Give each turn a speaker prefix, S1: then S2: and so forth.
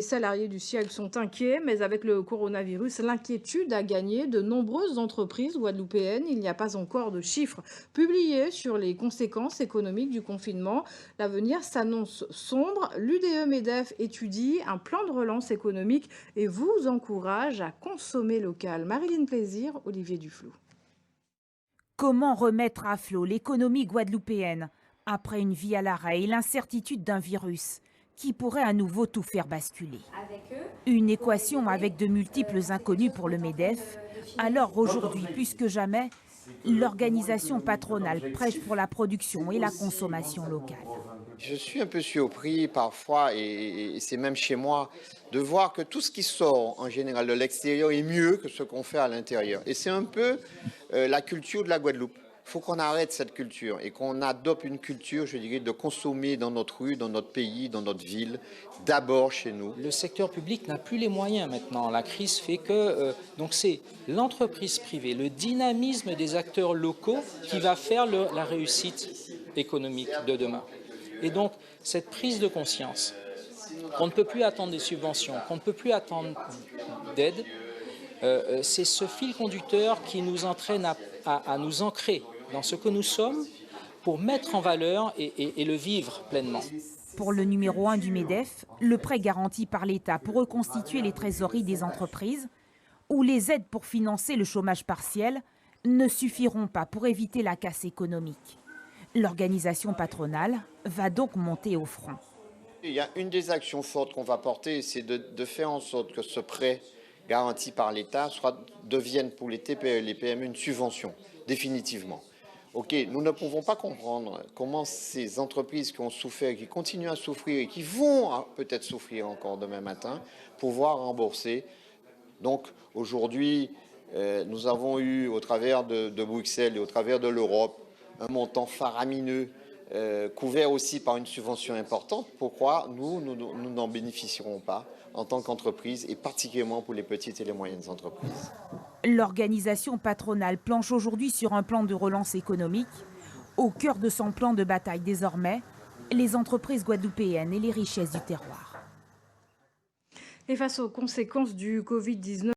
S1: Les salariés du SIAG sont inquiets, mais avec le coronavirus, l'inquiétude a gagné de nombreuses entreprises guadeloupéennes. Il n'y a pas encore de chiffres publiés sur les conséquences économiques du confinement. L'avenir s'annonce sombre. L'UDE-MEDEF étudie un plan de relance économique et vous encourage à consommer local. Marilyn Plaisir, Olivier Duflou.
S2: Comment remettre à flot l'économie guadeloupéenne après une vie à l'arrêt et l'incertitude d'un virus qui pourrait à nouveau tout faire basculer? Une équation avec de multiples inconnus pour le MEDEF. Alors aujourd'hui, plus que jamais, l'organisation patronale prêche pour la production et la consommation locale.
S3: Je suis un peu surpris parfois, et c'est même chez moi, de voir que tout ce qui sort en général de l'extérieur est mieux que ce qu'on fait à l'intérieur. Et c'est un peu la culture de la Guadeloupe. Il faut qu'on arrête cette culture et qu'on adopte une culture, je dirais, de consommer dans notre rue, dans notre pays, dans notre ville, d'abord chez nous.
S4: Le secteur public n'a plus les moyens maintenant. La crise fait que donc c'est l'entreprise privée, le dynamisme des acteurs locaux qui va faire la réussite économique de demain. Et donc cette prise de conscience qu'on ne peut plus attendre des subventions, qu'on ne peut plus attendre d'aide, c'est ce fil conducteur qui nous entraîne à nous ancrer dans ce que nous sommes pour mettre en valeur et le vivre pleinement.
S2: Pour le numéro 1 du MEDEF, le prêt garanti par l'État pour reconstituer les trésoreries des entreprises ou les aides pour financer le chômage partiel ne suffiront pas pour éviter la casse économique. L'organisation patronale va donc monter au front.
S3: Il y a une des actions fortes qu'on va porter, c'est de faire en sorte que ce prêt garanti par l'État devienne pour les TPE et les PME une subvention, définitivement. Ok, nous ne pouvons pas comprendre comment ces entreprises qui ont souffert, qui continuent à souffrir et qui vont peut-être souffrir encore demain matin, pouvoir rembourser. Donc aujourd'hui, nous avons eu au travers de Bruxelles et au travers de l'Europe un montant faramineux couvert aussi par une subvention importante. Pourquoi nous n'en bénéficierons pas en tant qu'entreprise et particulièrement pour les petites et les moyennes entreprises?
S2: L'organisation patronale planche aujourd'hui sur un plan de relance économique. Au cœur de son plan de bataille désormais, les entreprises guadeloupéennes et les richesses du terroir.
S1: Et face aux conséquences du Covid-19,